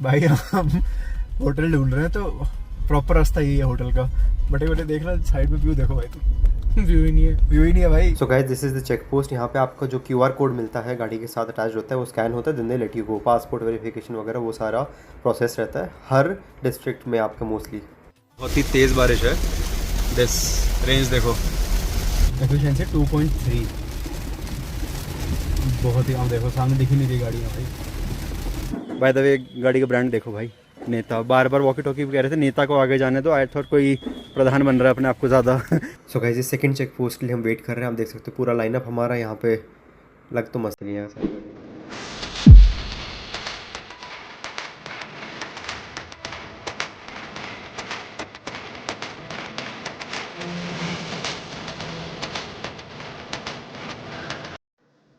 भाई हम होटल ढूंढ रहे हैं तो प्रॉपर रास्ता यही है होटल का। बटे बटे देख रहा साइड में व्यू देखो भाई तुम। व्यू ही नहीं है, व्यू ही नहीं है भाई। So guys this is the check post. यहाँ पे आपका जो QR कोड मिलता है गाड़ी के साथ अटैच होता है, वो स्कैन होता है, then they let you go. Passport verification वगैरह वो सारा प्रोसेस रहता है हर डिस्ट्रिक्ट में आपका मोस्टली। बहुत ही तेज़ बारिश है। दिस रेंज देखो, एफिशिएंसी 2.3। बहुत ही, आप देखो सामने दिख ही नहीं रही गाड़ियाँ भाई। बाय द वे गाड़ी का ब्रांड देखो भाई, नेता। बार बार वॉकी टॉकी कह रहे थे नेता को आगे जाने दो, आई थॉट कोई प्रधान बन रहा है अपने आप को ज़्यादा। सो गाइस इस सेकंड चेक पोस्ट के लिए हम वेट कर रहे हैं। आप देख सकते हो पूरा लाइनअप हमारा यहाँ पे लग तो मस्त नहीं है सारी गाड़ी।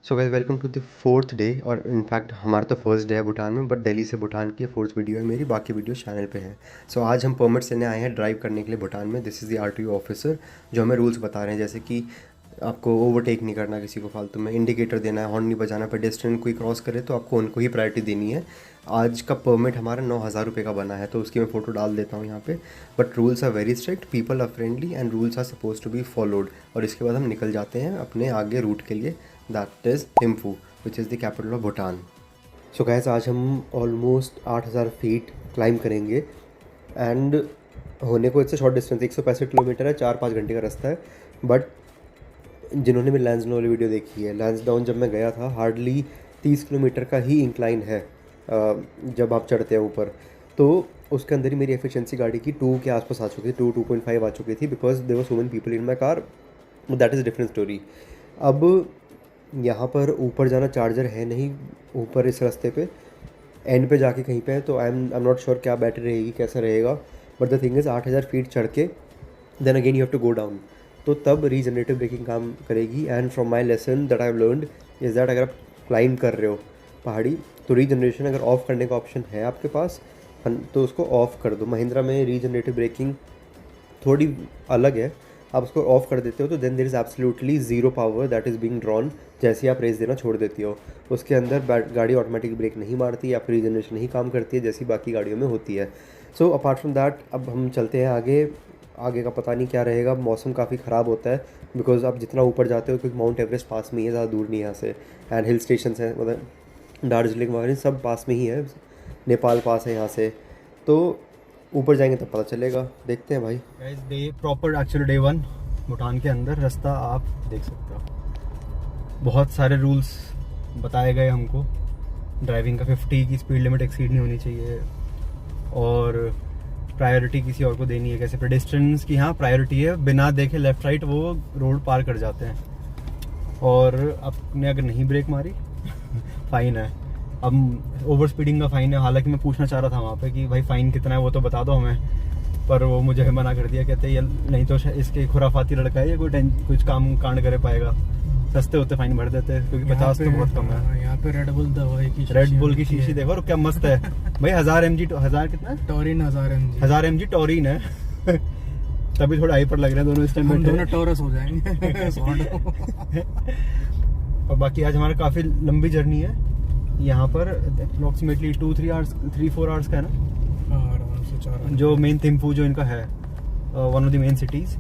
So guys welcome to the 4th day, और इनफैक्ट हमारा तो फर्स्ट डे है भूटान में, बट दिल्ली से भूटान की 4th वीडियो है मेरी, बाकी वीडियो चैनल पे है। सो आज हम परमिट्स लेने आए हैं ड्राइव करने के लिए भूटान में। This is the RTO officer जो हमें रूल्स बता रहे हैं, जैसे कि आपको ओवरटेक नहीं करना किसी को फालतू में, इंडिकेटर देना है, हॉर्न नहीं बजाना, पेडेस्ट्रियन कोई क्रॉस करे तो आपको उनको ही प्रायोरिटी देनी है। आज का परमिट हमारा 9,000 रुपये का बना है, तो उसकी मैं फ़ोटो डाल देता हूँ यहाँ पे। But rules are very strict, people are friendly and rules are suppose to be followed. और इसके बाद हम निकल जाते हैं अपने आगे रूट के लिए, that is Thimphu which is the capital of Bhutan. So guys आज हम ऑलमोस्ट 8,000 फीट क्लाइंब करेंगे एंड होने को इससे शॉर्ट डिस्टेंस 165 किलोमीटर है, 4-5 घंटे का रास्ता है। बट जिन्होंने भी लैंसडाउन वाली वीडियो देखी है, लैंसडाउन जब मैं गया था हार्डली 30 किलोमीटर का ही इंक्लाइन है जब आप चढ़ते हैं ऊपर। तो उसके अंदर ही मेरी एफिशिएंसी गाड़ी की 2 के आसपास आ चुकी थी, 2.5 आ चुकी थी, because there were so many people in my car. That is different story. अब यहाँ पर ऊपर जाना चार्जर है नहीं ऊपर इस रास्ते पे, एंड पे जाके कहीं पे है, तो आई एम नॉट श्योर क्या बैटरी रहेगी, कैसा रहेगा। But the thing is 8,000 feet चढ़ के then again you have to go down, तो तब रीजनरेटिव ब्रेकिंग काम करेगी। And from my lesson that I have learned is that अगर आप क्लाइंब कर रहे हो पहाड़ी, तो रीजनरेशन अगर ऑफ़ करने का ऑप्शन है आपके पास तो उसको ऑफ़ कर दो। महिंद्रा में रीजनरेटिव ब्रेकिंग थोड़ी अलग है, आप उसको ऑफ़ कर देते हो तो then there is absolutely zero power that is being drawn जैसे ही आप रेस देना छोड़ देती हो। उसके अंदर गाड़ी ऑटोमेटिक ब्रेक नहीं मारती या फिर रीजनरेशन नहीं काम करती है जैसी बाकी गाड़ियों में होती है। सो अपार्ट फ्रॉम दैट अब हम चलते हैं आगे। आगे का पता नहीं क्या रहेगा, मौसम काफ़ी ख़राब होता है बिकॉज आप जितना ऊपर जाते हो, क्योंकि माउंट एवरेस्ट पास में ही है, ज़्यादा दूर नहीं है यहाँ से, एंड हिल स्टेशन हैं, मतलब दार्जिलिंग वगैरह सब पास में ही है, नेपाल पास है यहाँ से, तो ऊपर जाएंगे तब पता चलेगा। देखते हैं भाई। Guys day proper actually day 1 Bhutan के अंदर रास्ता आप देख सकते हो। बहुत सारे रूल्स बताए गए हमको। ड्राइविंग का 50 की स्पीड लिमिट एक्सीड नहीं होनी चाहिए, और प्रायोरिटी किसी और को देनी है। कैसे पेडेस्ट्रियंस की हाँ प्रायोरिटी है, बिना देखे लेफ्ट राइट वो रोड पार कर जाते हैं, और आपने अगर नहीं ब्रेक मारी फ़ाइन है। अब ओवर स्पीडिंग का फ़ाइन है। हालांकि मैं पूछना चाह रहा था वहाँ पे कि भाई फ़ाइन कितना है वो तो बता दो हमें, पर वो मुझे मना कर दिया। कहते ये नहीं तो इसके खुराफाती लड़का है, ये कुछ काम कांड करे पाएगा, सस्ते होते फाइन भर देते हैं, क्योंकि 50 तो बहुत कम है। यहाँ पे रेड बुल दवाई की रेड बुल की शीशी देखो और क्या मस्त है भाई। 1000 mg, 1000 कितना टॉरिन 1000 mg टॉरिन है। तभी थोड़ा हाइपर लग रहे हैं दोनों इस टाइम में, दोनों टॉरस हो जाएंगे। और बाकी आज हमारा काफ़ी लंबी जर्नी है यहाँ पर, अप्रोक्सीमेटली 3-4 आवर्स का है ना, आराम से 4 जो मेन थिम्फू जो इनका है, one of the main cities.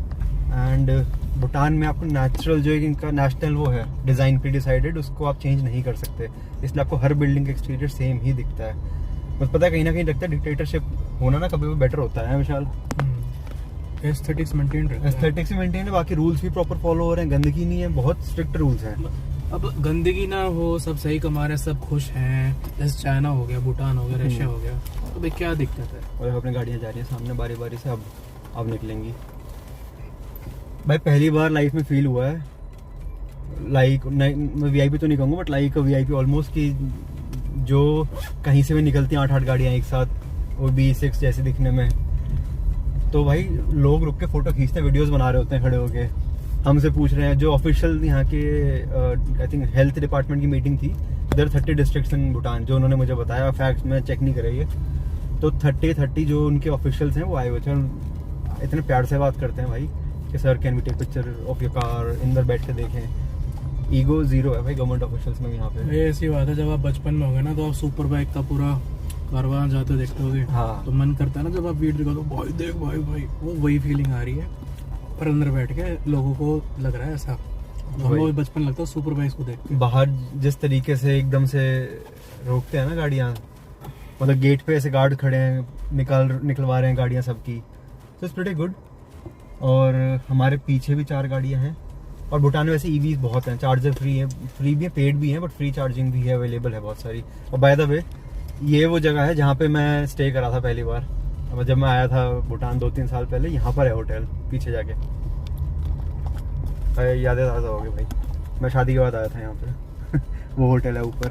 And Bhutan में आपको नेचुरल जो इनका नेशनल वो है डिज़ाइन प्री डिसाइडेड, उसको आप चेंज नहीं कर सकते, इसलिए आपको हर बिल्डिंग का एक्सटीरियर सेम ही दिखता है। बस पता है कहीं ना कहीं लगता है डिक्टेटरशिप होना ना कभी भी बेटर होता है विशाल। एस्थेटिक्स मेंटेन रहता है। एस्थेटिक्स मेंटेन है, बाकी रूल्स भी प्रॉपर फॉलो हो रहे हैं, गंदगी नहीं है, बहुत स्ट्रिक्ट रूल्स हैं। अब गंदगी ना हो, सब सही कमा रहे हैं, सब खुश हैं। जैसे चाइना हो गया, भूटान हो गया, रशिया हो गया, तो भाई क्या दिक्कत है। और अपनी गाड़ियाँ जा रही हैं सामने बारी बारी से, अब निकलेंगी। भाई पहली बार लाइफ में फील हुआ है लाइक, मैं VIP तो नहीं कहूँगा बट लाइक VIP ऑलमोस्ट, कि जो कहीं से भी निकलती हैं 8-8 गाड़ियाँ एक साथ, वो B6 जैसे दिखने में। तो भाई लोग रुक के फ़ोटो खींचते हैं, वीडियोस बना रहे होते हैं खड़े होके, हमसे पूछ रहे हैं। जो ऑफिशियल यहाँ के आई थिंक हेल्थ डिपार्टमेंट की मीटिंग थी, इधर 30 डिस्ट्रिक्ट्स इन भूटान, जो उन्होंने मुझे बताया, फैक्ट्स में चेक नहीं करे ये, तो 30 जो उनके ऑफिशियल्स हैं वो आए हुए थे, और इतने प्यार से बात करते हैं भाई कि sir can we take picture of your car, अंदर बैठ के देखें। ईगो जीरो है भाई गवर्नमेंट ऑफिशियल्स में यहाँ पे। ये ऐसी बात है, जब आप बचपन में होंगे ना तो आप सुपर बाइक का पूरा कारवां जाते देखते होगे, हाँ। तो मन करता है ना जब आप वीडियो दिखाओ तो भाई देख भाई भाई, वो वही फीलिंग आ रही है। पर अंदर बैठ के लोगों को लग रहा है ऐसा, हमको बचपन लगता है सुपर बाइक्स को देख के। बाहर जिस तरीके से एकदम से रोकते हैं ना गाड़ियाँ, मतलब गेट पे ऐसे गार्ड खड़े हैं, निकलवा रहे हैं गाड़ियाँ सबकी, तो इट्स प्रीटी गुड। और हमारे पीछे भी 4 गाड़ियाँ हैं। और भूटान में वैसे ईवीज बहुत हैं, चार्जर फ्री भी है, पेड भी है, बट फ्री चार्जिंग भी है, अवेलेबल है बहुत सारी। और बाय द वे ये वो जगह है जहाँ पे मैं स्टे करा था पहली बार, अब जब मैं आया था भूटान 2-3 साल पहले। यहाँ पर है होटल पीछे जाके, यादें ताज़ा हो गई भाई। मैं शादी के बाद आया था यहाँ पे वो होटल है ऊपर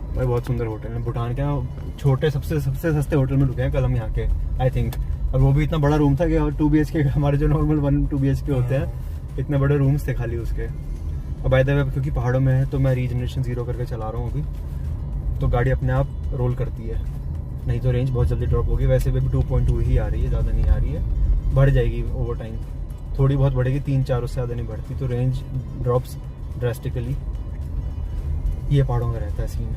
भाई, बहुत सुंदर होटल है। भूटान के ना छोटे सबसे सस्ते होटल में रुके हैं कल हम यहाँ के, आई थिंक। और वो भी इतना बड़ा रूम था कि 2 BHK, हमारे जो नॉर्मल 1-2 BHK होते हैं, इतने बड़े रूम्स थे खाली उसके। और बाय द वे क्योंकि पहाड़ों में है तो मैं रीजनरेशन 0 करके चला रहा हूँ अभी, तो गाड़ी अपने आप रोल करती है, नहीं तो रेंज बहुत जल्दी ड्रॉप होगी। वैसे भी 2.2 ही आ रही है, ज़्यादा नहीं आ रही है, बढ़ जाएगी ओवर टाइम, थोड़ी बहुत बढ़ेगी, 3-4 उससे ज़्यादा नहीं बढ़ती, तो रेंज ड्रॉप्स ड्रेस्टिकली। ये पहाड़ों में रहता है सीन।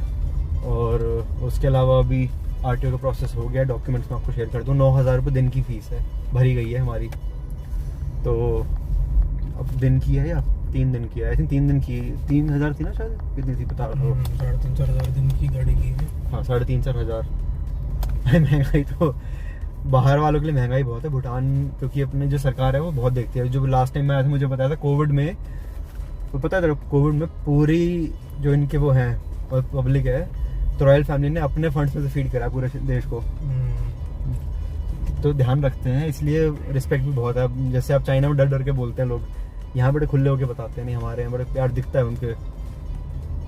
और उसके अलावा अभी RTO का प्रोसेस हो गया, डॉक्यूमेंट्स मैं आपको शेयर कर दूँ। 9,000 रुपये दिन की फ़ीस है, भरी गई है हमारी। तो अब दिन की है या 3 दिन की है, आई थिंक 3 दिन की, 3,000 थी ना शायद, कितनी थी बता रहा हूँ, 3,500-4 हज़ार दिन की गाड़ी की है। हाँ 3,500-4 हज़ार। महंगाई तो बाहर वालों के लिए महंगाई बहुत है भूटान, क्योंकि अपने जो सरकार है वो बहुत देखती है। जो लास्ट टाइम मैं आया था मुझे बताया था कोविड में, तो पता है कोविड में पूरी जो इनके वो हैं पब्लिक है, तो रॉयल फैमिली ने अपने फंड्स में से फीड करा पूरे देश को। तो ध्यान रखते हैं, इसलिए रिस्पेक्ट भी बहुत है। जैसे आप चाइना में डर डर के बोलते हैं लोग, यहाँ बड़े खुले होके बताते हैं, नहीं हमारे यहाँ बड़े प्यार दिखता है उनके।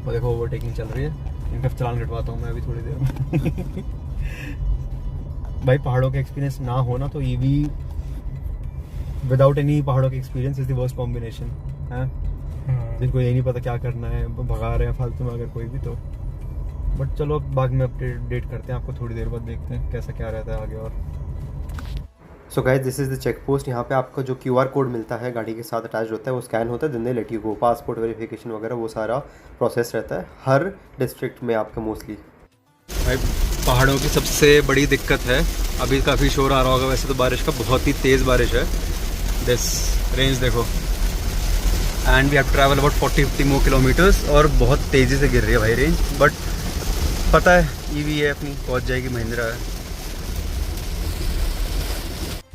वो देखो ओवरटेकिंग चल रही है, इनका चालान कटवाता हूँ मैं अभी थोड़ी देर में भाई पहाड़ों का एक्सपीरियंस ना होना तो ईवी विदाउट एनी पहाड़ों का experience is the worst combination है। जिनको ये नहीं पता क्या करना है, भगा रहे हैं फालतू में अगर कोई भी, तो बट चलो बाद में अपडेट करते हैं आपको, थोड़ी देर बाद देखते हैं कैसा क्या रहता है आगे। और so guys this is the check post. यहाँ पे आपको जो QR कोड मिलता है गाड़ी के साथ अटैच होता है, वो स्कैन होता है, then they let you go. Passport verification वगैरह वो सारा प्रोसेस रहता है हर डिस्ट्रिक्ट में आपका मोस्टली। भाई पहाड़ों की सबसे बड़ी दिक्कत है, अभी काफ़ी शोर आ रहा होगा वैसे तो बारिश का, बहुत ही तेज़ बारिश है। दिस रेंज देखो, and we have to travel about 40-50 more kilometres, और बहुत तेज़ी से गिर रही है भाई रेंज। बट पता है ईवी है अपनी, पहुंच जाएगी, महिंद्रा है।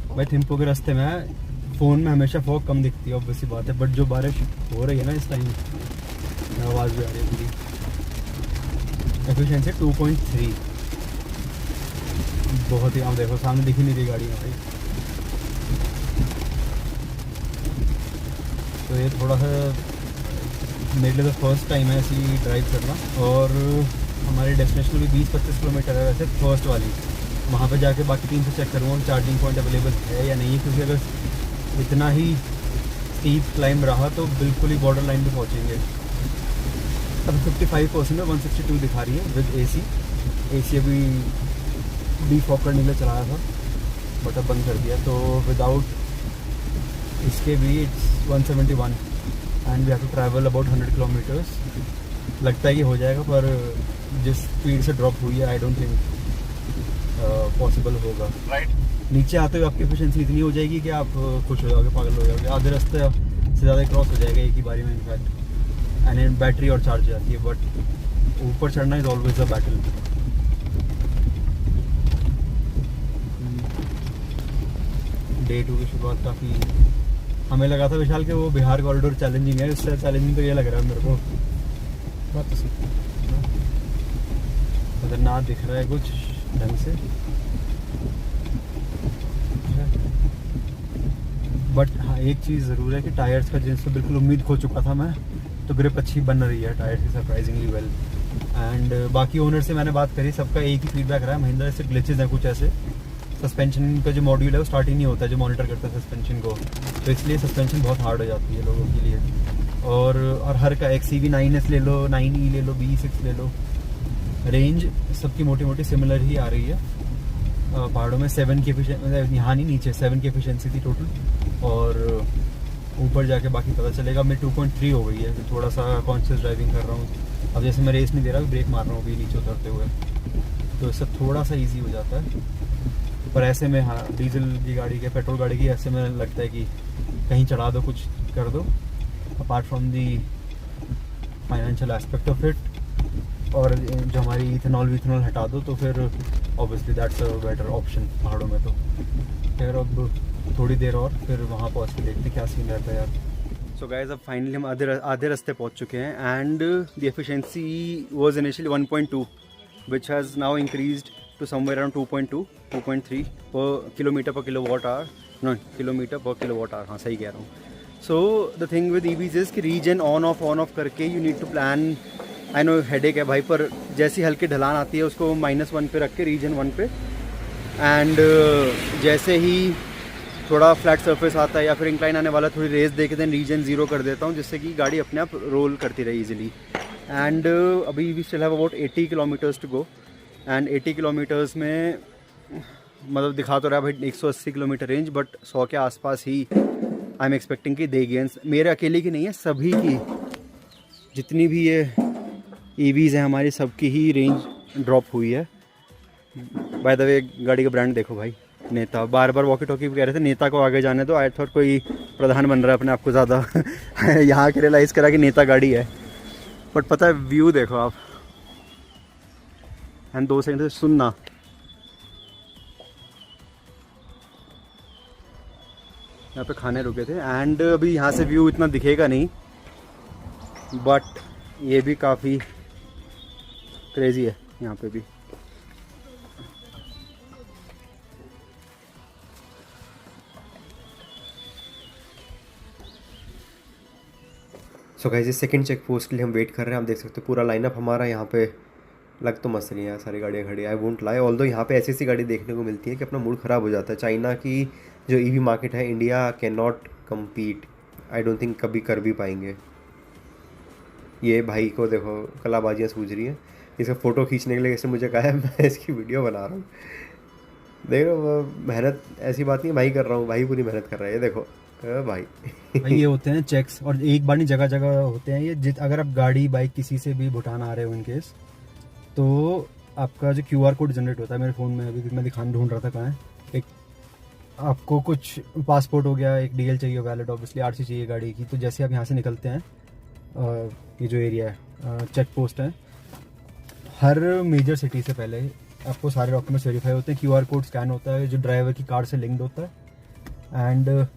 भाई थिम्पू के रास्ते में फ़ोन में हमेशा फॉग कम दिखती है, ऑब्वियसली बात है, बट जो बारिश हो रही है ना इस टाइम, आवाज़ भी आ रही है पूरी। एफिशिएंसी 2.3, बहुत ही, आप देखो सामने दिख ही नहीं रही गाड़ी में भाई। तो ये थोड़ा सा मेरे लिए तो फर्स्ट टाइम है ऐसी ड्राइव करना, और हमारे डेस्टिनेशन भी 20-25 किलोमीटर है वैसे फर्स्ट वाली। वहाँ पे जाके बाकी 3 से चेक करूँगा चार्जिंग पॉइंट अवेलेबल है या नहीं है, क्योंकि अगर इतना ही स्टीप क्लाइंब रहा तो बिल्कुल ही बॉर्डर लाइन पे पहुँचेंगे। अब 55% में 162 दिखा रही है विद AC अभी डिफॉक करने के लिए चलाया था, बट अब बंद कर दिया। तो विदाउट इसके भी it's 171 and we have to travel about 100 kilometres. लगता है कि हो जाएगा, पर जिस स्पीड से ड्रॉप हुई है आई डोंट थिंक पॉसिबल होगा। राइट नीचे आते हुए आपकी एफिशिएंसी इतनी हो जाएगी कि आप खुश हो जाओगे, पागल हो जाओगे, आधे रास्ते से ज़्यादा क्रॉस हो जाएगा एक ही बारी में इनफैक्ट। एंड बैटरी और चार्ज जाती है, बट ऊपर चढ़ना is always a battle. Day 2 की शुरुआत काफ़ी, हमें लगा था विशाल के वो बिहार कॉरिडोर चैलेंजिंग है, इससे चैलेंजिंग तो ये लग रहा है मेरे को। बात तो सही, खतरनाक दिख रहा है कुछ ढंग से, बट हाँ एक चीज़ ज़रूर है कि टायर्स का जिनसे बिल्कुल उम्मीद खो चुका था मैं, तो ग्रिप अच्छी बन रही है टायर्स की सरप्राइजिंगली वेल। एंड बाकी ओनर से मैंने बात करी, सबका एक ही फीडबैक रहा है, महिंद्रा से ग्लिचेज हैं कुछ ऐसे। सस्पेंशन का जो मॉड्यूल है वो स्टार्ट ही नहीं होता है, जो मॉनिटर करता है सस्पेंशन को, तो इसलिए सस्पेंशन बहुत हार्ड हो जाती है लोगों के लिए। और हर का XCV 9S ले लो, 9E ले लो, B6 ले लो, रेंज सबकी मोटी मोटी सिमिलर ही आ रही है। पहाड़ों में 7 की एफिशिएंसी, यहाँ नहीं नीचे 7 की एफिशिएंसी थी टोटल, और ऊपर जाके बाकी पता चलेगा। मेरी 2.3 हो गई है, तो थोड़ा सा कॉन्शियस ड्राइविंग कर रहा हूँ, अब जैसे मैं रेस नहीं दे रहा, ब्रेक मार रहा हूँ अभी नीचे उतरते हुए, तो इससे थोड़ा सा इजी हो जाता है। पर ऐसे में हाँ, डीजल की गाड़ी के, पेट्रोल गाड़ी की ऐसे में लगता है कि कहीं चढ़ा दो, कुछ कर दो, apart from the financial aspect of it, और जो हमारी इथेनॉल विथेनॉल हटा दो तो फिर obviously that's a better option पहाड़ों में। तो फिर अब थोड़ी देर और फिर वहाँ पहुँच के देखते क्या सीन रहता है यार। सो गाइस, अब फाइनली हम आधे रास्ते पहुँच चुके हैं and the efficiency was initially 1.2 which has now increased to somewhere around 2.2, 2.3 per kilometer per kilowatt hour. No, kilometer per kilowatt hour, हाँ सही कह रहा हूँ। So the thing with EVs is कि रीजन ऑन ऑफ करके you need to plan. I know headache है भाई, पर जैसी हल्की ढलान आती है उसको -1 पे रख के रीजन 1 पे, एंड जैसे ही थोड़ा फ्लैट सरफेस आता है या फिर इंक्लाइन आने वाला, थोड़ी रेस दे के देन रीजन 0 कर देता हूँ, जिससे कि गाड़ी अपने आप रोल करती रहे ईजिली। एंड अभी we still have about 80 kilometres to go, and 80 kilometres में मतलब दिखा तो रहा है भाई 180 किलोमीटर रेंज, बट 100 के आसपास ही आई एम एक्सपेक्टिंग कि देगी। मेरे अकेले की नहीं है, सभी की, जितनी भी ये EVs हैं हमारी, सबकी ही रेंज ड्रॉप हुई है। बाय द वे गाड़ी का ब्रांड देखो भाई, नेता। बार बार वॉकी टॉकी कह रहे थे नेता को आगे जाने दो, आई थॉट कोई प्रधान बन रहा है अपने आप को ज़्यादा यहाँ के रियलाइज़ करा कि नेता गाड़ी है, बट पता है व्यू देखो आप। एंड 2 सेकंड से सुनना, यहाँ पे खाने रुके थे एंड अभी यहाँ से व्यू इतना दिखेगा नहीं, बट ये भी काफ़ी क्रेजी है यहाँ पे भी। सो गाइस, इस सेकंड चेक पोस्ट के लिए हम वेट कर रहे हैं। आप देख सकते हो पूरा लाइनअप हमारा यहाँ पे। लग तो मस्त नहीं है, सारी गाड़ियाँ खड़ी, आई वोंट लाई। ऑल्दो यहाँ पे ऐसी गाड़ी देखने को मिलती है कि अपना मूड ख़राब हो जाता है। चाइना की जो EV मार्केट है, India can not compete, I don't think कभी कर भी पाएंगे। ये भाई को देखो कलाबाजियाँ सूझ रही हैं, इसका फ़ोटो खींचने के लिए इसने मुझे कहा है, मैं इसकी वीडियो बना रहा हूँ। देखो मेहनत ऐसी बात नहीं, भाई कर रहा हूँ, भाई पूरी मेहनत कर रहा है। ये देखो भाई ये होते हैं चेक्स, और एक बार नहीं जगह जगह होते हैं ये। अगर आप गाड़ी बाइक किसी से भी भूटान आ रहे हो इन केस, तो आपका जो QR कोड जनरेट होता है मेरे फ़ोन में, अभी मैं ढूंढ रहा था कहाँ है, एक आपको कुछ पासपोर्ट हो गया, एक DL चाहिए वैलिड, ऑब्वियसली RC चाहिए गाड़ी की। तो जैसे आप यहाँ से निकलते हैं, ये जो एरिया है चेक पोस्ट है, हर मेजर सिटी से पहले आपको सारे डॉक्यूमेंट्स वेरीफाई होते हैं, QR कोड स्कैन होता है जो ड्राइवर की कार्ड से लिंक्ड होता है, एंड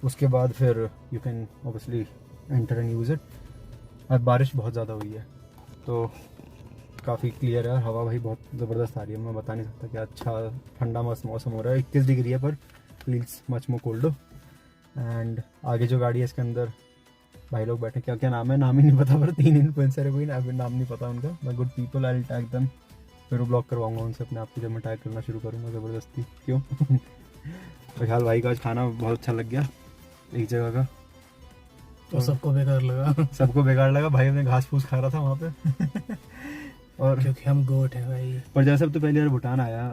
उसके बाद फिर you can obviously enter and use it. अब बारिश बहुत ज़्यादा हुई है तो काफ़ी क्लियर है, हवा भाई बहुत ज़बरदस्त आ रही है, मैं बता नहीं सकता क्या। अच्छा ठंडा मस्त मौसम हो रहा है, 21 डिग्री है, पर feels much more cold. And आगे जो गाड़ी है इसके अंदर भाई लोग बैठे, क्या क्या नाम है, नाम ही नहीं पता, पर 3 इन्फ्लुएंसर है, कोई नाम नहीं पता उनका। मैं good people, I will tag them, फिर वो ब्लॉक करवाऊंगा उनसे अपने आप को जब मैं टैग करना शुरू करूँगा ज़बरदस्ती। क्यों फिलहाल भाई का आज खाना बहुत अच्छा लग गया एक जगह का, तो सबको बेकार लगा सबको बेकार लगा। भाई अपने घास फूस खा रहा था वहाँ पे और क्योंकि हम गोट है भाई। पर जैसे अब तो पहले यार भूटान आया,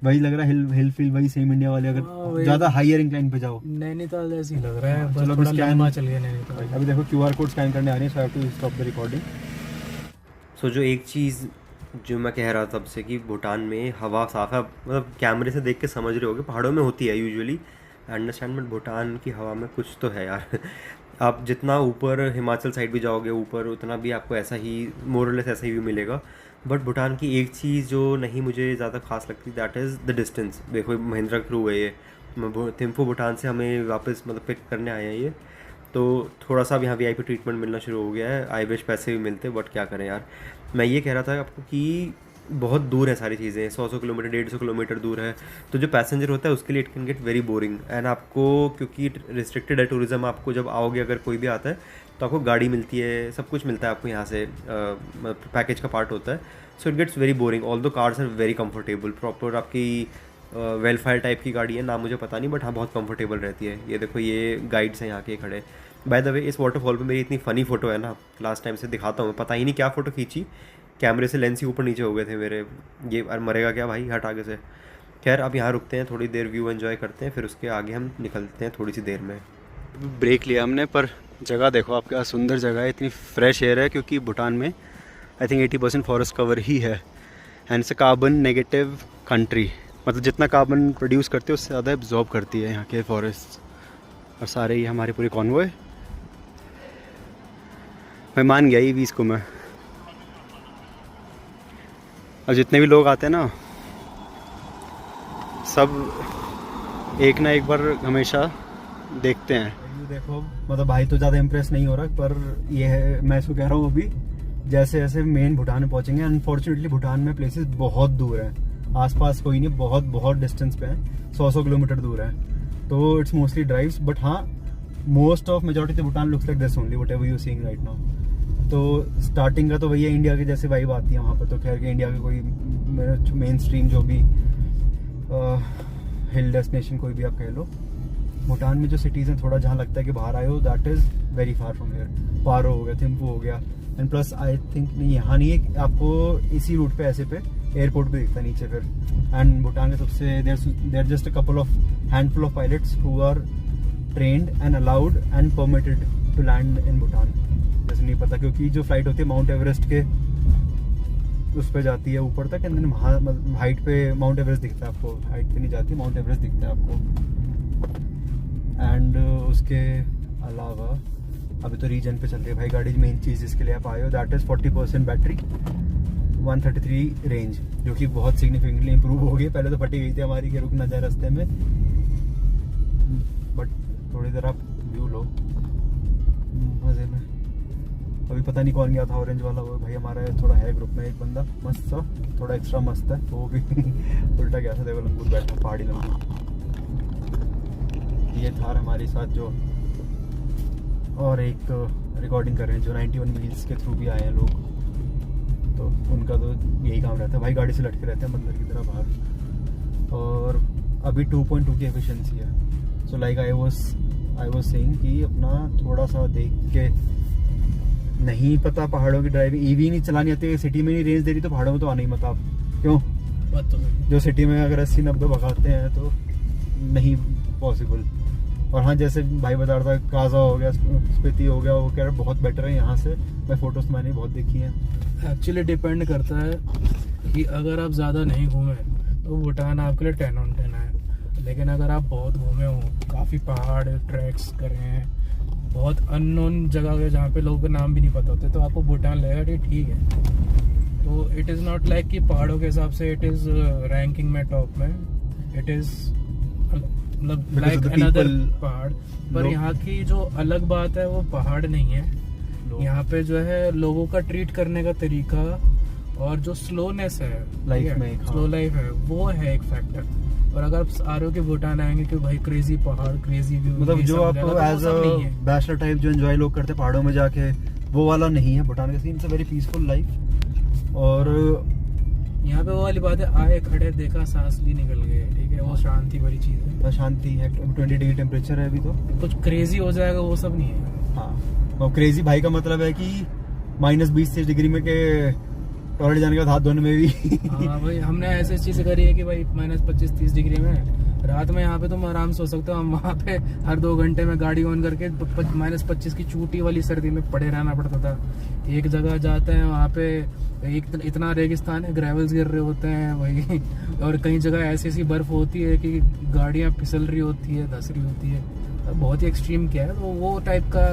वही लग रहा है हिल फील वही सेम इंडिया वाले। अगर ज़्यादा हाईयर इंक्लाइन पे जाओ, नैनीताल जैसी लग रहा है, चलो थोड़ा स्कैन लंबा चल गया नैनीताल। अभी देखो QR कोड स्कैन करने आ रही है, so I have to stop the recording. So जो एक चीज़ जो मैं कह रहा था तब से कि भूटान में हवा साफ है, मतलब कैमरे से देख के समझ रहे होगे, पहाड़ों में होती है यूजुअली, अंडरस्टैंड, बट भूटान की हवा में कुछ तो है यार। आप जितना ऊपर हिमाचल साइड भी जाओगे ऊपर, उतना भी आपको ऐसा ही मोरलेस ऐसा ही व्यू मिलेगा। बट भूटान की एक चीज़ जो नहीं मुझे ज़्यादा खास लगती, दैट इज़ द डिस्टेंस। देखो महिंद्रा क्रू है ये, थिम्फू भूटान से हमें वापस मतलब पिक करने आए हैं ये, तो थोड़ा सा अब यहाँ VIP ट्रीटमेंट मिलना शुरू हो गया है। आई विश पैसे भी मिलते, बट क्या करें यार। मैं ये कह रहा था आपको कि बहुत दूर है सारी चीज़ें, 100 किलोमीटर 150 किलोमीटर दूर है, तो जो पैसेंजर होता है उसके लिए it can get very boring. And आपको क्योंकि रिस्ट्रिक्टेड है टूरिज़्म, आपको जब आओगे अगर कोई भी आता है तो आपको गाड़ी मिलती है, सब कुछ मिलता है आपको यहाँ से, पैकेज का पार्ट होता है। So it gets very boring. Although cars are very comfortable, proper आपकी वेलफेयर टाइप की गाड़ी है, नाम मुझे पता नहीं, बट हाँ बहुत कंफर्टेबल रहती है। ये देखो ये गाइड्स हैं यहाँ के खड़े। बाय द वे इस वाटरफॉल पे मेरी इतनी फ़नी फ़ोटो है ना, लास्ट टाइम से दिखाता हूँ, पता ही नहीं क्या फ़ोटो खींची, कैमरे से लेंस ही ऊपर नीचे हो गए थे मेरे। ये मरेगा क्या भाई, हट आगे से। खैर अब यहाँ रुकते हैं, थोड़ी देर व्यू एंजॉय करते हैं, फिर उसके आगे हम निकलते हैं थोड़ी सी देर में। ब्रेक लिया हमने, पर जगह देखो आप, क्या सुंदर जगह है, इतनी फ्रेश एयर है, क्योंकि भूटान में आई थिंक 80% फॉरेस्ट कवर ही है। And it's a carbon negative country, मतलब जितना कार्बन प्रोड्यूस करती है उससे ज़्यादा एब्जॉर्ब करती है यहाँ के फॉरेस्ट। और सारे ये हमारे पूरे कॉन्वॉय, मैं मान गया ये को मैं। और जितने भी लोग आते हैं ना, सब एक ना एक बार हमेशा देखते हैं। देखो मतलब भाई तो ज़्यादा इम्प्रेस नहीं हो रहा, पर ये है, मैं इसको कह रहा हूँ अभी जैसे जैसे मेन भूटान में पहुँचेंगे। अनफॉर्चुनेटली भूटान में प्लेसेस बहुत दूर हैं, आसपास कोई नहीं, बहुत बहुत डिस्टेंस पे है, 100 किलोमीटर दूर है। तो इट्स मोस्टली ड्राइव्स, बट हाँ most of majority Bhutan looks like this only, whatever you seeing right now. तो स्टार्टिंग का तो वही है, इंडिया के जैसे वाइब आती है वहाँ पर। तो खैर के इंडिया के कोई मेन स्ट्रीम जो भी हिल डेस्टिनेशन कोई भी आप कह लो, भूटान में जो सिटीज़ हैं थोड़ा जहाँ लगता है कि बाहर आए हो, that is very far from here. Paro हो गया, थिम्पू हो गया, एंड प्लस आई थिंक नहीं यहाँ नहीं है, आपको इसी रूट पे ऐसे पे एयरपोर्ट पे दिखता है नीचे फिर। एंड भूटान के सबसे there just a couple of handful of pilots who are trained and allowed and permitted to land in Bhutan. जैसे नहीं पता, क्योंकि जो फ्लाइट होती है माउंट एवरेस्ट के उस पर जाती है ऊपर तक, एंड देन हाइट पे माउंट एवरेस्ट दिखता है आपको, हाइट पे नहीं जाती, माउंट एवरेस्ट दिखता है आपको। एंड उसके अलावा अभी तो रीजन पे चल रही है भाई गाड़ी। मेन चीज़ जिसके लिए आप आए हो दैट इज़ 40% बैटरी, 133 रेंज, जो कि बहुत सिग्निफिकेंटली इंप्रूव हो गई। पहले तो फटी गई थी हमारी कि रुक ना जाए रास्ते में, बट थोड़ी देर आप व्यू लो मज़े में। अभी पता नहीं कौन गया था ऑरेंज वाला, वो भाई हमारा थोड़ा है ग्रुप में एक बंदा मस्त सा, थोड़ा एक्स्ट्रा मस्त है, तो वो भी उल्टा गया था। देखो लंगूर बैठा, पहाड़ी लंगूर। ये थार हमारे साथ जो और एक रिकॉर्डिंग कर रहे हैं जो 91 मील्स के थ्रू भी आए हैं लोग, तो उनका तो यही काम रहता है भाई, गाड़ी से लटके रहते हैं बंदर की तरह बाहर। और अभी 2.2 की एफिशिएंसी है। So like I was saying कि अपना थोड़ा सा देख के, नहीं पता पहाड़ों की ड्राइविंग ईवी नहीं चलानी आती, सिटी में नहीं रेंज दे रही तो पहाड़ों में तो आना ही मत आप। क्यों? बात तो सही। जो सिटी में अगर 80-90 भगाते हैं तो नहीं पॉसिबल। और हाँ जैसे भाई बता रहा था, काजा हो गया, स्पीति हो गया, वो कह रहा बहुत बेटर है यहाँ से। मैं फोटोज मैंने बहुत देखी हैं। एक्चुअली डिपेंड करता है कि अगर आप ज़्यादा नहीं घूमे तो भूटान आपके लिए 10 on 10 है। लेकिन अगर आप बहुत घूमे हो, काफ़ी पहाड़ ट्रैक्स करे हैं, बहुत अननोन जगह है जहाँ पे लोगों के नाम भी नहीं पता होते, तो आपको भूटान लगेगा ठीक है। तो इट इज़ नॉट लाइक कि पहाड़ों के हिसाब से इट इज़ रैंकिंग में टॉप में, इट इज़ मतलब लाइक अनदर पहाड़। पर यहाँ की जो अलग बात है वो पहाड़ नहीं है, यहाँ पे जो है लोगों का ट्रीट करने का तरीका और जो स्लोनेस है लाइफ में, स्लो लाइफ है, वो है एक फैक्टर। और अगर आप आ रहे हो कि भूटान आएंगे कि भाई क्रेजी पहाड़, क्रेजी व्यू, मतलब जो आप एज अ बैचलर टाइप जो एंजॉय लोग करते हैं पहाड़ों में जाके, वो वाला नहीं है भूटान का सीन। It's a very peaceful life. और यहाँ पे वो वाली बात है, आए खड़े देखा सांस ली निकल गए, ठीक है, वो शांति भरी चीज है। शांति है, 20 डिग्री टेम्परेचर है अभी, तो कुछ क्रेजी हो जाएगा वो सब नहीं है। हाँ, और क्रेजी भाई का मतलब है कि -20 डिग्री में के टॉयलेट जाने के बाद हाथ धोने में भी हाँ भाई, हमने ऐसी चीजें करी है कि भाई -25-30 डिग्री में रात में यहाँ पे तुम आराम से हो सकते हो। हम वहाँ पे हर 2 घंटे में गाड़ी ऑन करके -25 की चूटी वाली सर्दी में पड़े रहना पड़ता था। एक जगह जाते हैं वहाँ पे इतना रेगिस्तान है, ग्रेवल्स गिर रहे होते हैं वही, और कई जगह ऐसी बर्फ होती है कि गाड़ियाँ फिसल रही होती है, धस रही होती है। बहुत ही एक्सट्रीम क्या है, तो वो टाइप का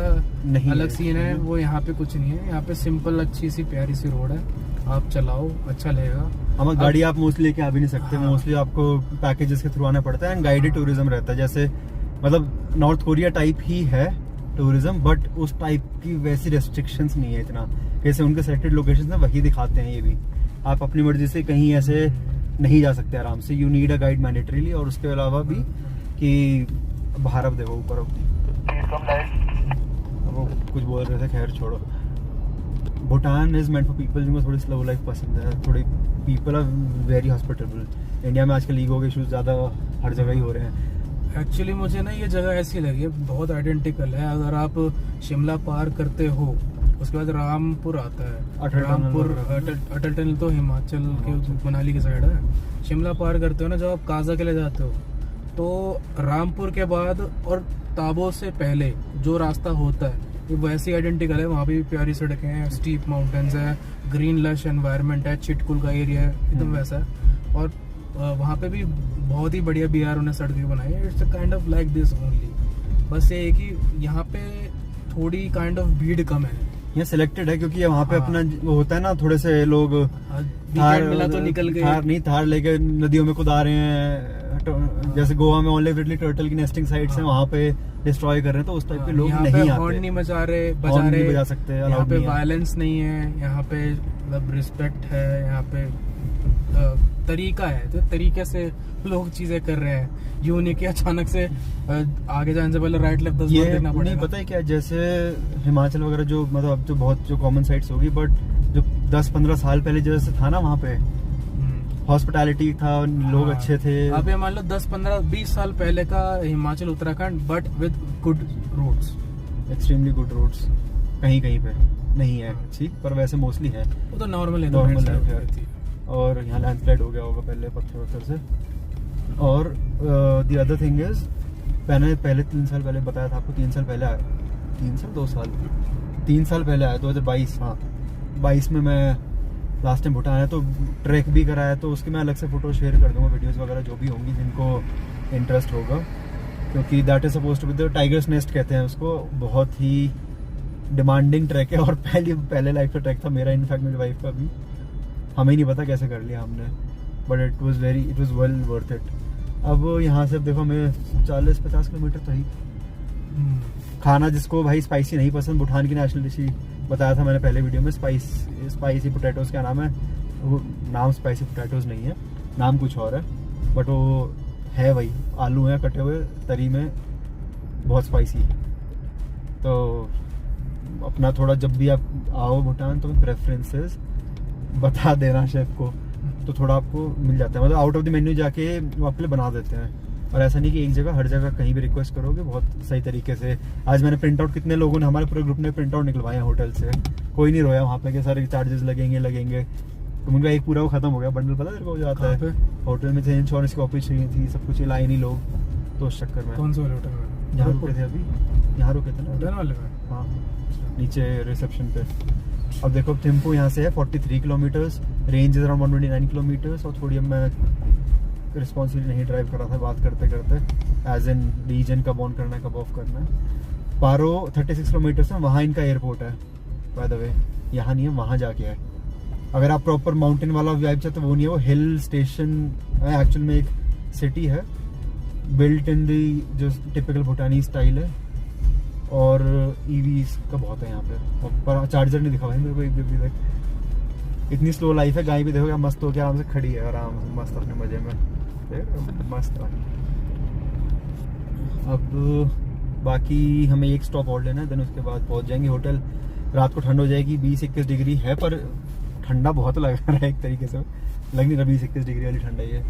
नहीं अलग सीन है। वो यहाँ पे कुछ नहीं है, यहाँ पे सिंपल अच्छी सी प्यारी सी रोड है, आप चलाओ अच्छा लगेगा। हमारी गाड़ी आप मोस्टली लेके आ भी नहीं सकते। हाँ। मोस्टली आपको पैकेजेस के थ्रू आना पड़ता है, एंड गाइडेड टूरिज्म रहता है। जैसे मतलब नॉर्थ कोरिया टाइप ही है टूरिज्म, बट उस टाइप की वैसी रेस्ट्रिक्शंस नहीं है इतना। जैसे उनके सेलेक्टेड लोकेशंस में वही दिखाते हैं, ये भी आप अपनी मर्जी से कहीं ऐसे नहीं जा सकते आराम से। You need a guide mandatorily. और उसके अलावा भी कि बाहर अब देखो ऊपर, वो कुछ बोल रहे थे, खैर छोड़ो। Bhutan is meant for people जिनको थोड़ी स्लो लाइफ पसंद है, थोड़ी people are very hospitable. India में आजकल ईगो के इशूज ज़्यादा हर जगह ही हो रहे हैं। एक्चुअली मुझे ना ये जगह ऐसी लगी है, बहुत आइडेंटिकल है। अगर आप शिमला पार करते हो, उसके बाद रामपुर आता है, रामपुर अटल टनल तो हिमाचल के मनाली की साइड है। शिमला पार करते हो ना, जब आप काजा के लिए जाते हो, तो रामपुर के बाद और ताबो से पहले जो रास्ता होता है, ये वैसे आइडेंटिकल है, वहाँ पे भी प्यारी सड़कें हैं, स्टीप माउंटेन्स है, ग्रीन लश एनवायरनमेंट है, चिटकुल का एरिया है, एकदम वैसा है। और वहाँ पे भी बहुत ही बढ़िया बिहार उन्हें सड़कें बनाई है। It's kind of like this only, बस ये है कि यहाँ पे थोड़ी काइंड ऑफ भीड़ कम है। ये सिलेक्टेड है क्योंकि वहाँ पे हाँ। अपना वो होता है ना, थोड़े से लोग वीकेंड मिला तो निकल गए। थार लेके नदियों में कुदा रहे हैं, जैसे गोवा में ओनली रिडली टर्टल की नेस्टिंग साइट्स हैं, वहाँ पे डिस्ट्रॉय कर रहे हैं, तो उस टाइप के लोग यहाँ नहीं पे आते। हॉर्न नहीं बजा हॉर्न नहीं बजा सकते, यहाँ allowed पे नहीं है। वायलेंस नहीं है, यहाँ पे मतलब रिस्पेक्ट है, यहाँ पे तरीका है, तो तरीके से लोग चीजें कर रहे हैं। यूं नहीं कि अचानक से आगे जाने से पहले राइट लेफ्ट 10 बार ये देखना नहीं पड़ेगा। पता है क्या, जैसे हिमाचल वगैरह जो मतलब अब तो बहुत जो कॉमन साइट्स होगी, बट जो 10-15 साल पहले जैसे था ना, वहाँ पे हॉस्पिटैलिटी था, लोग हाँ। अच्छे थे। अब ये मान लो 10-15-20 साल पहले का Himachal Uttarakhand, but with good roads, extremely good roads. कहीं कहीं पे नहीं है अच्छी, पर वैसे मोस्टली है। वो तो नॉर्मल Normal है। और यहाँ लैंडस्लाइड हो गया होगा पहले पत्थर से। और द अदर थिंग इज, मैंने पहले 3 साल पहले बताया था आपको, 3 साल पहले आया, 3 साल 2 साल 3 साल पहले आया, 2022। हाँ 22 में मैं लास्ट टाइम भूटान आया, तो ट्रैक भी कराया, तो उसके मैं अलग से फोटो शेयर कर दूंगा, वीडियोस वगैरह जो भी होंगी जिनको इंटरेस्ट होगा, क्योंकि that is suppose to be the Tiger's Nest कहते हैं उसको। बहुत ही डिमांडिंग ट्रैक है, और पहले लाइफ का ट्रैक था मेरा, इनफैक्ट मेरी वाइफ का भी। हमें ही नहीं पता कैसे कर लिया हमने, but it was well worth it. अब यहाँ से देखो, हमें 40-50 किलोमीटर तो ही। खाना जिसको भाई स्पाइसी नहीं पसंद, भूटान की नेशनल डिश ही बताया था मैंने पहले वीडियो में, स्पाइसी पोटैटोज। क्या नाम है वो? नाम स्पाइसी पोटैटोज नहीं है, नाम कुछ और है, बट वो है वही, आलू हैं कटे हुए तरी में, बहुत स्पाइसी। तो अपना थोड़ा जब भी आप आओ भूटान, तो प्रेफरेंसेस बता देना शेफ को, तो थोड़ा आपको मिल जाता है, मतलब आउट ऑफ द मेन्यू जाके वो आपके लिए बना देते हैं। और ऐसा नहीं कि एक जगह, हर जगह कहीं भी रिक्वेस्ट करोगे बहुत सही तरीके से। आज मैंने प्रिंट आउट, कितने लोगों ने हमारे पूरे ग्रुप ने प्रिंट आउट निकलवाए हैं होटल से, कोई नहीं रोया वहाँ पे कि सारे चार्जेस लगेंगे। तो उनका एक पूरा वो खत्म हो गया बंडल, पता तेरे को हो जाता है होटल में थे, इंश्योरेंस की कॉपी चाहिए थी, सब कुछ लाए नहीं लोग, तो उस चक्कर में। कौन से वाले होटल में? यहाँ रुके थे अभी, यहाँ रुके थे ना होटल वाले में? हाँ, नीचे रिसेप्शन पे। अब देखो थिम्पू यहाँ से है 43 kilometres, range is around 129 kilometres. और थोड़ी अब मैं रिस्पॉन्सिबली नहीं ड्राइव कर रहा था बात करते करते, एज इन रीजन कब ऑन करना है कब ऑफ करना है। पारो 36 किलोमीटर्स है, वहाँ इनका एयरपोर्ट है बाय द वे, यहाँ नहीं है, वहाँ जाके है। अगर आप प्रॉपर माउंटेन वाला वाइब चाहते तो वो नहीं है, वो हिल स्टेशन एक्चुअल में एक सिटी है, बिल्ट इन दी जो टिपिकल भूटानी स्टाइल है। और ईवी का बहुत है यहाँ पे, पर चार्जर नहीं दिखा भाई मेरे को एक भी तक। इतनी स्लो लाइफ है, गाय भी देखो क्या मस्त हो के आराम से खड़ी है, आराम से मस्त अपने मजे में, मस्त। अब बाकी हमें एक स्टॉप और लेना है, देन उसके बाद पहुंच जाएंगे होटल। रात को ठंड हो जाएगी, 20-21 डिग्री है, पर ठंडा बहुत लग रहा है एक तरीके से, लग नहीं रहा 20-21 डिग्री वाली ठंडा ही है,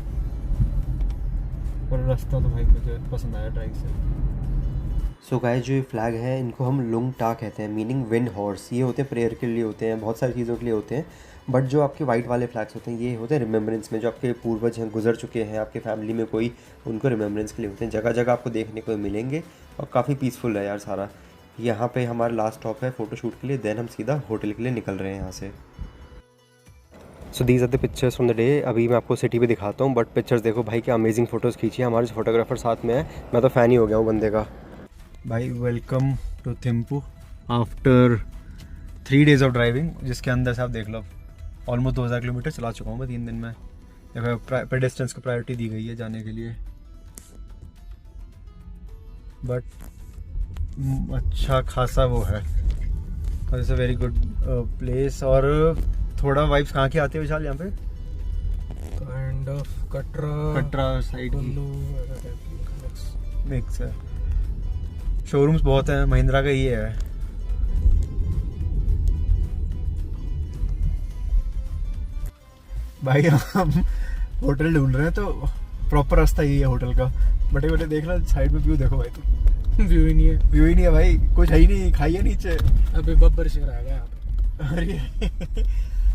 पर रास्ता तो भाई मुझे पसंद आया ड्राइव से। सो गाइस, जो ये फ्लैग है इनको हम लुंग टा कहते हैं, मीनिंग विंड हॉर्स। ये होते हैं प्रेयर के लिए, होते हैं बहुत सारी चीज़ों के लिए होते हैं, बट जो आपके वाइट वाले फ्लैग्स होते हैं ये होते हैं रिमेम्बरेंस में, जो आपके पूर्वज हैं गुजर चुके हैं आपके फैमिली में कोई, उनको रिमेम्बरेंस के लिए होते हैं। जगह जगह आपको देखने को मिलेंगे, और काफ़ी पीसफुल है यार सारा। यहाँ पे हमारा लास्ट स्टॉप है फ़ोटोशूट के लिए, देन हम सीधा होटल के लिए निकल रहे हैं यहाँ से। So these are the pictures from the day. अभी मैं आपको सिटी भी दिखाता हूँ, बट पिक्चर्स देखो भाई, क्या अमेजिंग फ़ोटोज़ खींची है। हमारे फोटोग्राफर साथ में है, मैं तो फ़ैन ही हो गया हूँ बंदे का। भाई welcome to Thimphu after 3 days of driving, जिसके अंदर से आप देख लो ऑलमोस्ट 2000 किलोमीटर चला चुका हूँ मैं 3 दिन में। देखो पेडेस्ट्रियंस को प्रायोरिटी दी गई है जाने के लिए, बट अच्छा खासा वो है, और it's a very good place. और थोड़ा वाइब्स कहाँ की आती है विशाल यहाँ पे? काइंड ऑफ कटरा साइड की की मिक्स है। शोरूम्स बहुत हैं, महिंद्रा का ये है। भाई हम होटल ढूंढ रहे हैं, तो प्रॉपर रास्ता यही है होटल का। बटे बटे देख रहा साइड में व्यू देखो भाई, तो व्यू ही नहीं है, व्यू ही नहीं है भाई, कुछ है ही नहीं, खाइए नीचे। अभी बब्बर शहर आ गया यहाँ पे।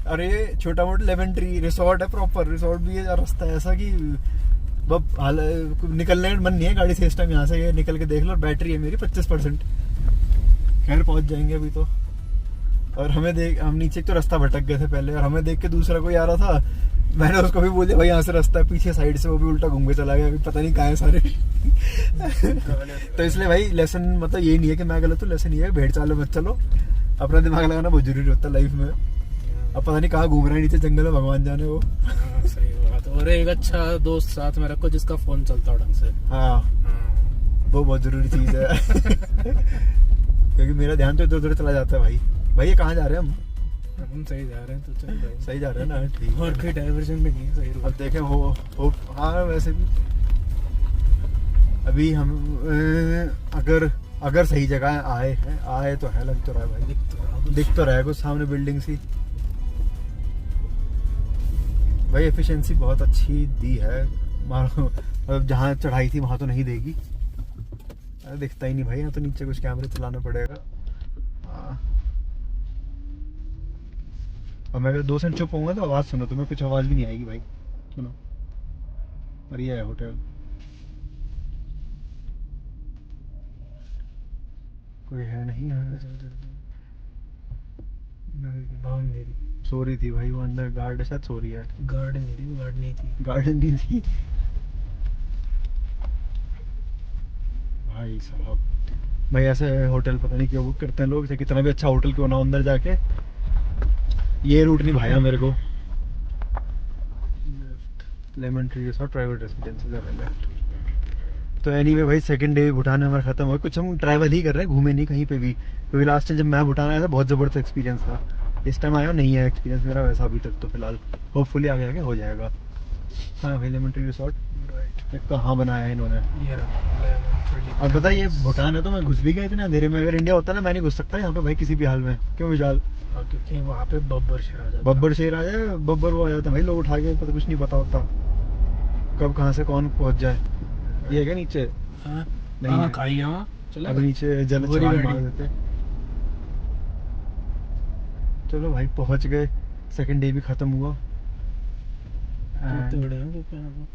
अरे छोटा मोटा लेमन ट्री रिसोर्ट है, प्रॉपर रिसोर्ट भी है। रास्ता ऐसा कि निकलने का मन नहीं है गाड़ी से इस टाइम। यहाँ से ये निकल के देख लो, बैटरी है मेरी 25%। खैर पहुंच जाएंगे अभी तो। और हम नीचे तो रास्ता भटक गए थे पहले, और हमें देख के दूसरा कोई आ रहा था, मैंने उसको भी बोल दिया भाई यहाँ से रास्ता है पीछे साइड से, वो भी उल्टा घूम के चला गया, अभी पता नहीं कहाँ है सारे। तो इसलिए भाई लेसन मतलब ये नहीं है कि मैं गलत हूँ, लेसन ये है भेड़ चालो मत चलो, अपना दिमाग लगाना बहुत जरूरी होता है लाइफ में। अब पता नहीं कहाँ घूम रहा है नीचे जंगल में, भगवान जाने वो। हाँ, सही बात। और एक अच्छा दोस्त साथ में रखो जिसका फोन चलता हो ढंग से। हाँ वो बहुत जरूरी चीज है। क्योंकि मेरा ध्यान तो इधर उधर चला जाता है भाई। भाई ये कहाँ जा रहे हैं हम सही जा रहे हैं तो चल भाई। सही जा रहे हैं ना, ठीक। और कोई डाइवर्जन भी नहीं है, सही अब देखें हो हाँ वैसे भी अभी हम अगर सही जगह आए तो है, लग तो रहा है भाई, दिख तो रहा है कुछ सामने बिल्डिंग सी। भाई एफिशिएंसी बहुत अच्छी दी है, मतलब जहाँ चढ़ाई थी वहाँ तो नहीं देगी। अरे दिखता ही नहीं भाई, यहाँ तो नीचे कुछ कैमरे चलाना पड़ेगा। और मैं अगर 2 सेकंड चुप होऊंगा तो आवाज़ सुनो, तुम्हें कुछ आवाज़ भी नहीं आएगी भाई, सुनो। और ये है होटल, कोई है नहीं है। सो रही थी भाई वो अंदर, गार्ड शायद सो रही है। गार्ड नहीं थी। गार्डन नहीं थी भाई साहब। भाई ऐसे होटल पता नहीं क्यों बुक करते हैं लोग, चाहे कितना भी अच्छा होटल क्यों ना हो, अंदर जाके ये रूट नहीं भाया मेरे को। Lemon tree resort private residency left. तो एनीवे भाई सेकंड डे भूटान में हमारा खत्म हुआ। कुछ हम ट्रैवल ही कर रहे हैं, घूमे नहीं कहीं पे भी, क्योंकि लास्ट टाइम जब मैं भूटान आया था बहुत ज़बरदस्त एक्सपीरियंस था। इस टाइम आया नहीं है एक्सपीरियंस मेरा वैसा अभी तक तो फिलहाल, होपफुली आगे आगे हो जाएगा। हाँ भाई लेमन ट्री रिसोर्ट ये कहाँ बनाया है इन्होंने। और पता है ये भूटान है तो मैं घुस भी गया इतने अंधेरे में, अगर इंडिया होता ना मैं नहीं घुस सकता यहाँ पे भाई किसी भी हाल में। क्यों विशाल? क्योंकि वहाँ पे बब्बर शेर आ जाता। बब्बर शेर आ जाए, बब्बर वो आ जाता है भाई, लोग उठा के पता कुछ नहीं पता होता कब कहाँ से कौन पहुँच जाए। ये है क्या नीचे? हाँ नहीं है। खाई है वहाँ। चलो अभी नीचे जल पूरी छलांग गाड़ी। मार देते। चलो भाई पहुँच गए, सेकंड डे भी खत्म हुआ। कितने बड़े हैं वो पे आप?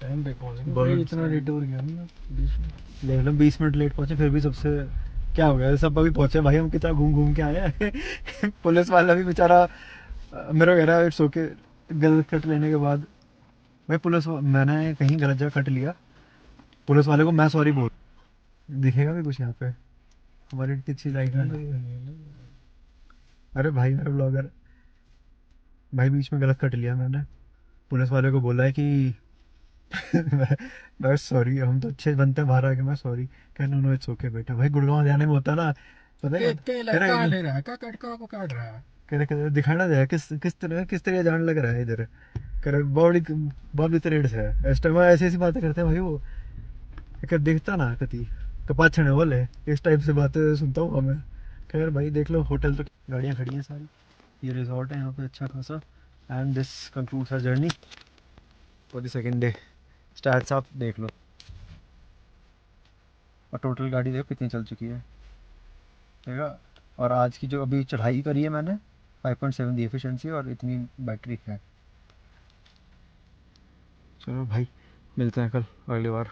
टाइम पे पहुँच गए भाई, इतना लेट हो गया हम बीच में। देख लो 20 मिनट लेट पहुंचे, फिर भी सबसे क्या हो गया, सब अभी पहुंचे भाई, हम कितना घूम घूम के आए हैं। पुलिस वाला भी बेचारा मेरा कह रहा है इट्स ओके गलत कट लेने के बाद। भाई मैंने कहीं गलत जगह कट लिया, पुलिस वाले को मैं सॉरी बोल, दिखेगा भी कुछ यहाँ पे हमारी इतनी अच्छी लाइफ है। अरे भाई मेरा ब्लॉगर भाई, बीच में गलत कट लिया मैंने, पुलिस वाले को बोला है कि मैं सॉरी, हम तो अच्छे बनते हैं बाहर आके, मैं सॉरी। कह नो नो इट्स ओके बेटा। भाई गुड़गांव जाने में होता ना, पता है कहाँ ले रहा है, क्या कटका को काट रहा है। कह दिखाना जाए किस तरह जान लग रहा है इधर। कह रहे बॉडी बहुत तरह से है, इस टाइम ऐसी ऐसी बातें करते हैं भाई वो, एक दिखता ना कति कपाछने बोले, इस टाइप से बातें सुनता हूँ मैं। खैर भाई देख लो, होटल तो गाड़ियाँ खड़ी हैं सारी, ये रिजॉर्ट है यहाँ पे अच्छा खासा। And this concludes our journey for the second day. Stats आप देख लो, और टोटल गाड़ी देखो कितनी चल चुकी है, ठीक है। और आज की जो अभी चढ़ाई करी है मैंने 5.7 दी एफिशिएंसी, और इतनी बैटरी है। चलो भाई मिलते हैं कल अगली बार।